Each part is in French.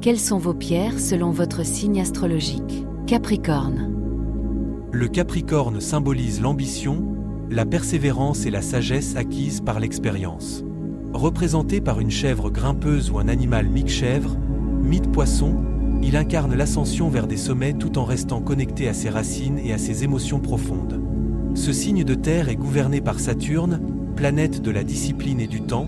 Quelles sont vos pierres selon votre signe astrologique? Capricorne. Le Capricorne symbolise l'ambition, la persévérance et la sagesse acquise par l'expérience. Représenté par une chèvre grimpeuse ou un animal mi-chèvre, mi-poisson, il incarne l'ascension vers des sommets tout en restant connecté à ses racines et à ses émotions profondes. Ce signe de terre est gouverné par Saturne, planète de la discipline et du temps,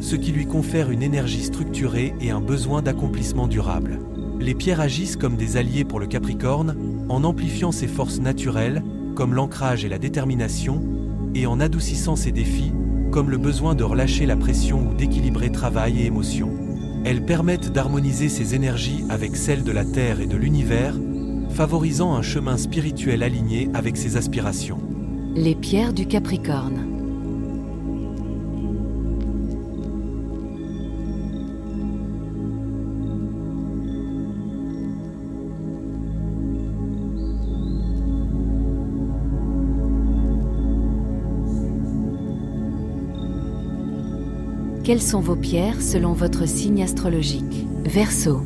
ce qui lui confère une énergie structurée et un besoin d'accomplissement durable. Les pierres agissent comme des alliés pour le Capricorne, en amplifiant ses forces naturelles, comme l'ancrage et la détermination, et en adoucissant ses défis, comme le besoin de relâcher la pression ou d'équilibrer travail et émotion. Elles permettent d'harmoniser ses énergies avec celles de la Terre et de l'univers, favorisant un chemin spirituel aligné avec ses aspirations. Les pierres du Capricorne. Quelles sont vos pierres selon votre signe astrologique? Verseau.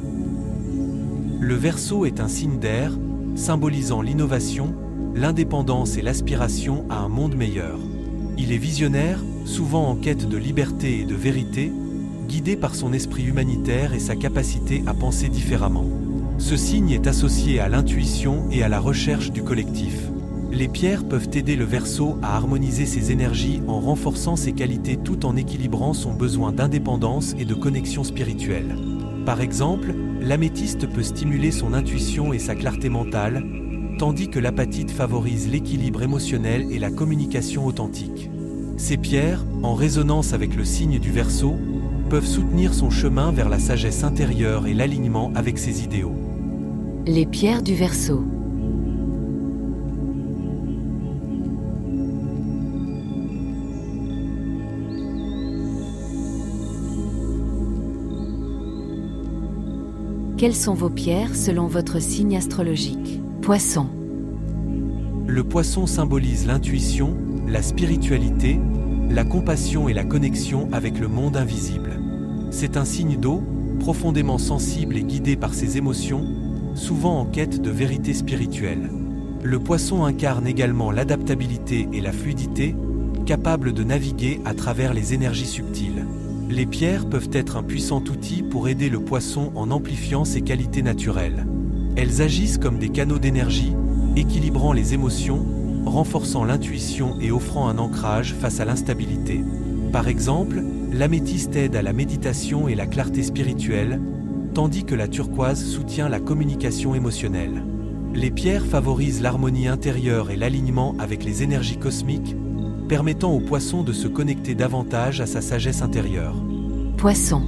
Le Verseau est un signe d'air, symbolisant l'innovation, l'indépendance et l'aspiration à un monde meilleur. Il est visionnaire, souvent en quête de liberté et de vérité, guidé par son esprit humanitaire et sa capacité à penser différemment. Ce signe est associé à l'intuition et à la recherche du collectif. Les pierres peuvent aider le Verseau à harmoniser ses énergies en renforçant ses qualités tout en équilibrant son besoin d'indépendance et de connexion spirituelle. Par exemple, l'améthyste peut stimuler son intuition et sa clarté mentale, tandis que l'apatite favorise l'équilibre émotionnel et la communication authentique. Ces pierres, en résonance avec le signe du Verseau, peuvent soutenir son chemin vers la sagesse intérieure et l'alignement avec ses idéaux. Les pierres du Verseau. Quelles sont vos pierres selon votre signe astrologique? Poisson. Le Poisson symbolise l'intuition, la spiritualité, la compassion et la connexion avec le monde invisible. C'est un signe d'eau, profondément sensible et guidé par ses émotions, souvent en quête de vérité spirituelle. Le Poisson incarne également l'adaptabilité et la fluidité, capable de naviguer à travers les énergies subtiles. Les pierres peuvent être un puissant outil pour aider le Poisson en amplifiant ses qualités naturelles. Elles agissent comme des canaux d'énergie, équilibrant les émotions, renforçant l'intuition et offrant un ancrage face à l'instabilité. Par exemple, l'améthyste aide à la méditation et la clarté spirituelle, tandis que la turquoise soutient la communication émotionnelle. Les pierres favorisent l'harmonie intérieure et l'alignement avec les énergies cosmiques, permettant au Poisson de se connecter davantage à sa sagesse intérieure. Poisson.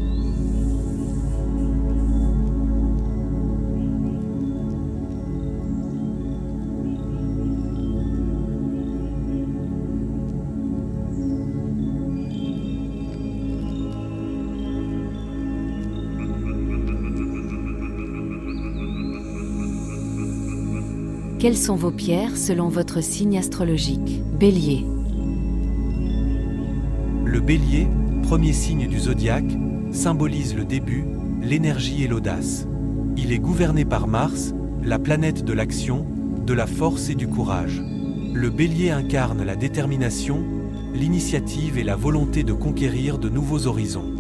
Quelles sont vos pierres selon votre signe astrologique? Bélier. Le Bélier, premier signe du zodiaque, symbolise le début, l'énergie et l'audace. Il est gouverné par Mars, la planète de l'action, de la force et du courage. Le Bélier incarne la détermination, l'initiative et la volonté de conquérir de nouveaux horizons.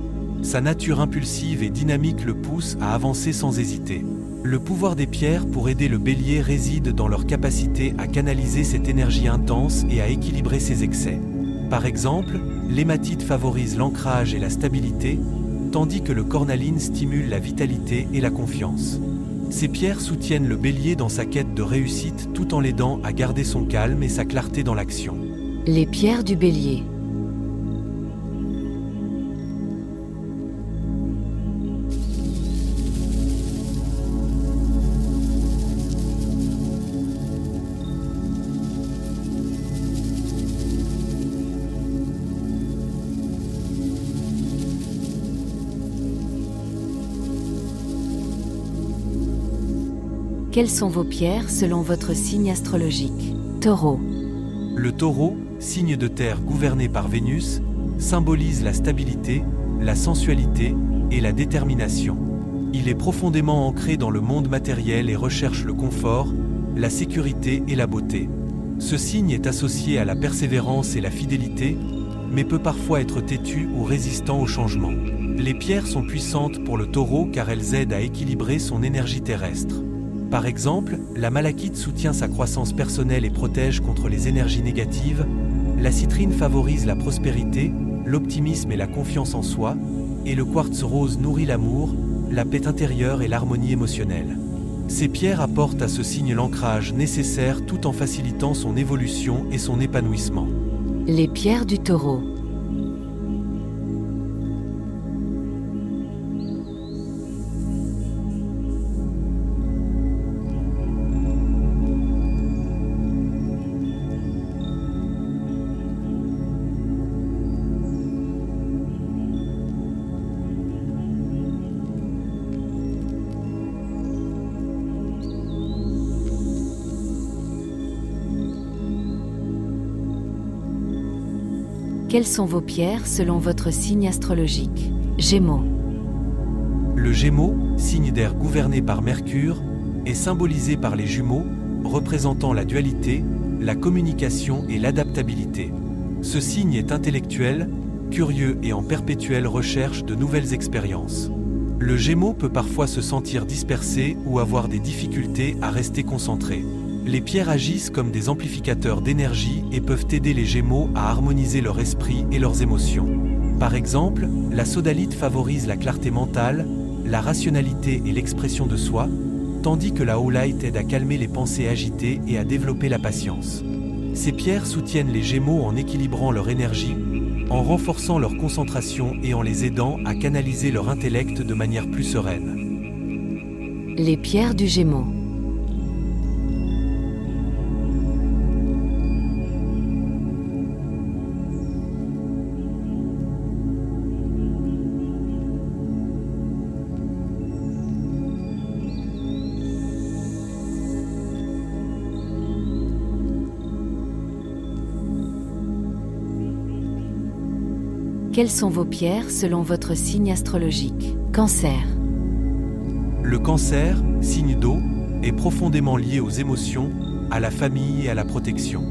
Sa nature impulsive et dynamique le pousse à avancer sans hésiter. Le pouvoir des pierres pour aider le Bélier réside dans leur capacité à canaliser cette énergie intense et à équilibrer ses excès. Par exemple, l'hématite favorise l'ancrage et la stabilité, tandis que le cornaline stimule la vitalité et la confiance. Ces pierres soutiennent le Bélier dans sa quête de réussite tout en l'aidant à garder son calme et sa clarté dans l'action. Les pierres du Bélier. Quelles sont vos pierres selon votre signe astrologique? Taureau. Le Taureau, signe de terre gouverné par Vénus, symbolise la stabilité, la sensualité et la détermination. Il est profondément ancré dans le monde matériel et recherche le confort, la sécurité et la beauté. Ce signe est associé à la persévérance et la fidélité, mais peut parfois être têtu ou résistant au changement. Les pierres sont puissantes pour le taureau car elles aident à équilibrer son énergie terrestre. Par exemple, la malachite soutient sa croissance personnelle et protège contre les énergies négatives, la citrine favorise la prospérité, l'optimisme et la confiance en soi, et le quartz rose nourrit l'amour, la paix intérieure et l'harmonie émotionnelle. Ces pierres apportent à ce signe l'ancrage nécessaire tout en facilitant son évolution et son épanouissement. Les pierres du taureau. Quelles sont vos pierres selon votre signe astrologique? Gémeaux. Le Gémeaux, signe d'air gouverné par Mercure, est symbolisé par les jumeaux, représentant la dualité, la communication et l'adaptabilité. Ce signe est intellectuel, curieux et en perpétuelle recherche de nouvelles expériences. Le Gémeaux peut parfois se sentir dispersé ou avoir des difficultés à rester concentré. Les pierres agissent comme des amplificateurs d'énergie et peuvent aider les Gémeaux à harmoniser leur esprit et leurs émotions. Par exemple, la sodalite favorise la clarté mentale, la rationalité et l'expression de soi, tandis que la haulite aide à calmer les pensées agitées et à développer la patience. Ces pierres soutiennent les Gémeaux en équilibrant leur énergie, en renforçant leur concentration et en les aidant à canaliser leur intellect de manière plus sereine. Les pierres du Gémeaux. Quelles sont vos pierres selon votre signe astrologique? Cancer. Le Cancer, signe d'eau, est profondément lié aux émotions, à la famille et à la protection.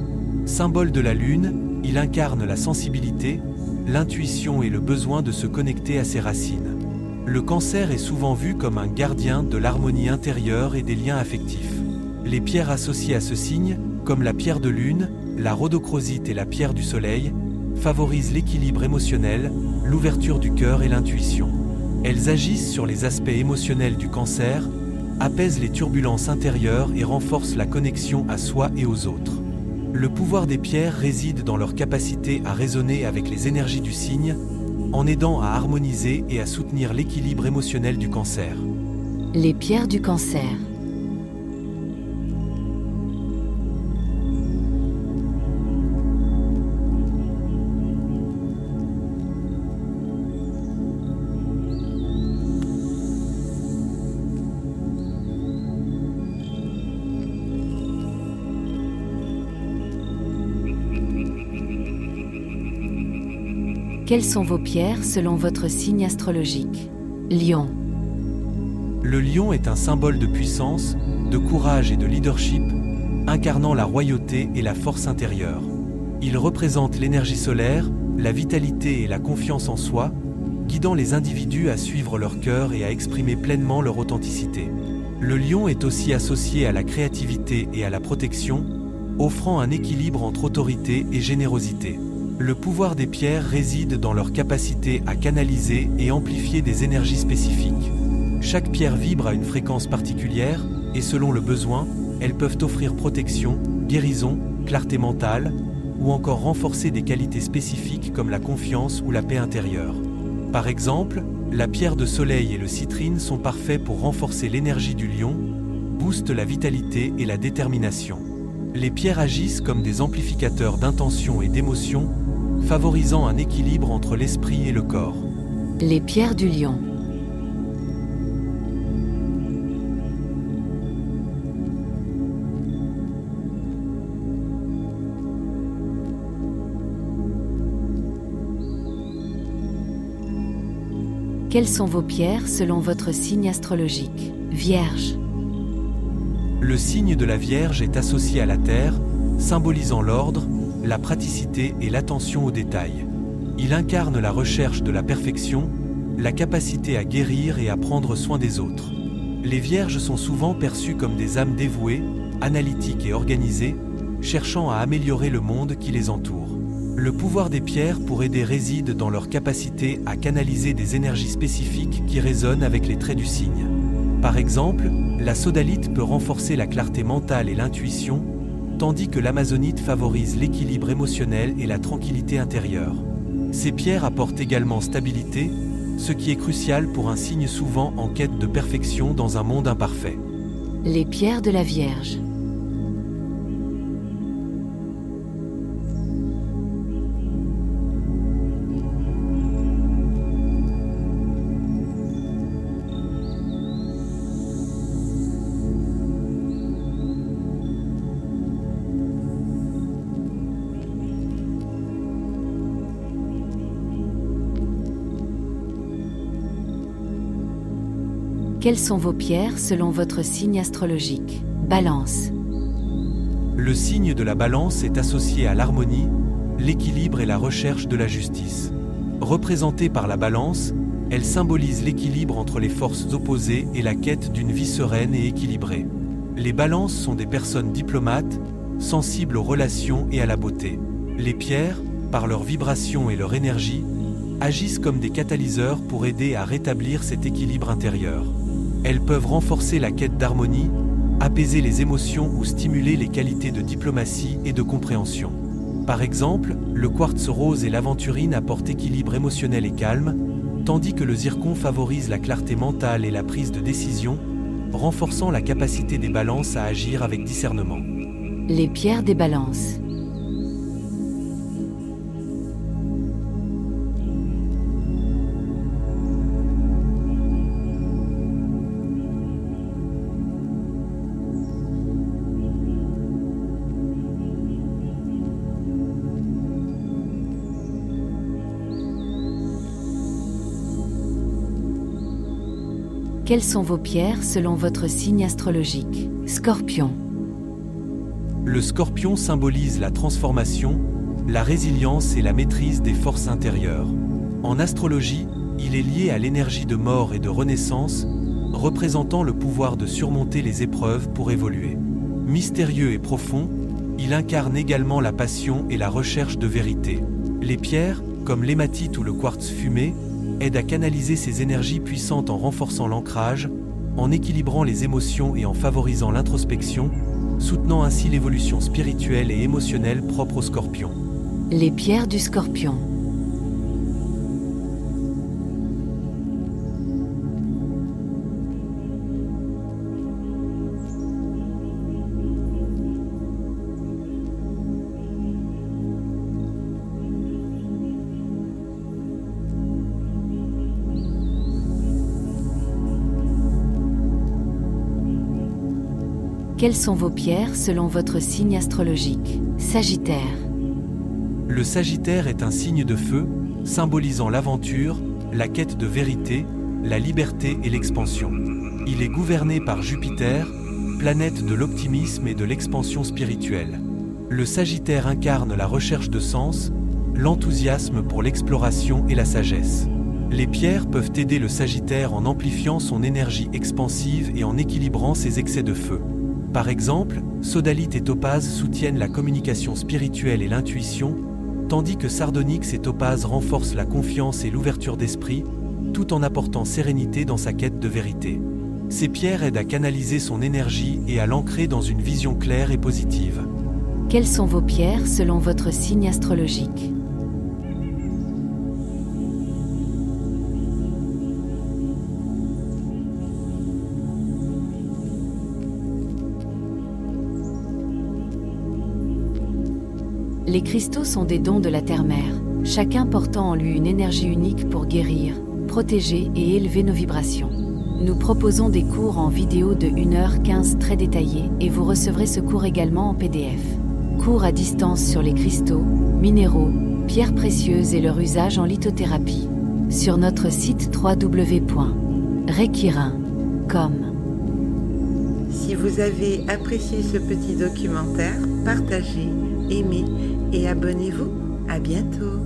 Symbole de la Lune, il incarne la sensibilité, l'intuition et le besoin de se connecter à ses racines. Le Cancer est souvent vu comme un gardien de l'harmonie intérieure et des liens affectifs. Les pierres associées à ce signe, comme la pierre de lune, la rhodochrosite et la pierre du soleil, favorisent l'équilibre émotionnel, l'ouverture du cœur et l'intuition. Elles agissent sur les aspects émotionnels du Cancer, apaisent les turbulences intérieures et renforcent la connexion à soi et aux autres. Le pouvoir des pierres réside dans leur capacité à résonner avec les énergies du signe, en aidant à harmoniser et à soutenir l'équilibre émotionnel du Cancer. Les pierres du Cancer. Quelles sont vos pierres selon votre signe astrologique? Lion. Le lion est un symbole de puissance, de courage et de leadership, incarnant la royauté et la force intérieure. Il représente l'énergie solaire, la vitalité et la confiance en soi, guidant les individus à suivre leur cœur et à exprimer pleinement leur authenticité. Le lion est aussi associé à la créativité et à la protection, offrant un équilibre entre autorité et générosité. Le pouvoir des pierres réside dans leur capacité à canaliser et amplifier des énergies spécifiques. Chaque pierre vibre à une fréquence particulière, et selon le besoin, elles peuvent offrir protection, guérison, clarté mentale, ou encore renforcer des qualités spécifiques comme la confiance ou la paix intérieure. Par exemple, la pierre de soleil et le citrine sont parfaits pour renforcer l'énergie du lion, boostent la vitalité et la détermination. Les pierres agissent comme des amplificateurs d'intention et d'émotion, favorisant un équilibre entre l'esprit et le corps. Les pierres du Lion. Quelles sont vos pierres selon votre signe astrologique? Vierge. Le signe de la Vierge est associé à la Terre, symbolisant l'ordre, la praticité et l'attention aux détails. Il incarne la recherche de la perfection, la capacité à guérir et à prendre soin des autres. Les Vierges sont souvent perçues comme des âmes dévouées, analytiques et organisées, cherchant à améliorer le monde qui les entoure. Le pouvoir des pierres pour aider réside dans leur capacité à canaliser des énergies spécifiques qui résonnent avec les traits du signe. Par exemple, la sodalite peut renforcer la clarté mentale et l'intuition, tandis que l'amazonite favorise l'équilibre émotionnel et la tranquillité intérieure. Ces pierres apportent également stabilité, ce qui est crucial pour un signe souvent en quête de perfection dans un monde imparfait. Les pierres de la Vierge. Quelles sont vos pierres selon votre signe astrologique? Balance. Le signe de la Balance est associé à l'harmonie, l'équilibre et la recherche de la justice. Représentée par la Balance, elle symbolise l'équilibre entre les forces opposées et la quête d'une vie sereine et équilibrée. Les Balances sont des personnes diplomates, sensibles aux relations et à la beauté. Les pierres, par leur vibration et leur énergie, agissent comme des catalyseurs pour aider à rétablir cet équilibre intérieur. Elles peuvent renforcer la quête d'harmonie, apaiser les émotions ou stimuler les qualités de diplomatie et de compréhension. Par exemple, le quartz rose et l'aventurine apportent équilibre émotionnel et calme, tandis que le zircon favorise la clarté mentale et la prise de décision, renforçant la capacité des balances à agir avec discernement. Les pierres des balances. Quelles sont vos pierres selon votre signe astrologique? Scorpion. Le Scorpion symbolise la transformation, la résilience et la maîtrise des forces intérieures. En astrologie, il est lié à l'énergie de mort et de renaissance, représentant le pouvoir de surmonter les épreuves pour évoluer. Mystérieux et profond, il incarne également la passion et la recherche de vérité. Les pierres, comme l'hématite ou le quartz fumé, aide à canaliser ces énergies puissantes en renforçant l'ancrage, en équilibrant les émotions et en favorisant l'introspection, soutenant ainsi l'évolution spirituelle et émotionnelle propre au Scorpion. Les pierres du Scorpion. Quelles sont vos pierres selon votre signe astrologique? Sagittaire. Le Sagittaire est un signe de feu, symbolisant l'aventure, la quête de vérité, la liberté et l'expansion. Il est gouverné par Jupiter, planète de l'optimisme et de l'expansion spirituelle. Le Sagittaire incarne la recherche de sens, l'enthousiasme pour l'exploration et la sagesse. Les pierres peuvent aider le Sagittaire en amplifiant son énergie expansive et en équilibrant ses excès de feu. Par exemple, sodalite et topaze soutiennent la communication spirituelle et l'intuition, tandis que sardonyx et topaze renforcent la confiance et l'ouverture d'esprit, tout en apportant sérénité dans sa quête de vérité. Ces pierres aident à canaliser son énergie et à l'ancrer dans une vision claire et positive. Quelles sont vos pierres selon votre signe astrologique? Les cristaux sont des dons de la Terre-Mère, chacun portant en lui une énergie unique pour guérir, protéger et élever nos vibrations. Nous proposons des cours en vidéo de 1h15 très détaillés et vous recevrez ce cours également en PDF. Cours à distance sur les cristaux, minéraux, pierres précieuses et leur usage en lithothérapie. sur notre site www.reikirin.com. Si vous avez apprécié ce petit documentaire, partagez, aimez et abonnez-vous. À bientôt.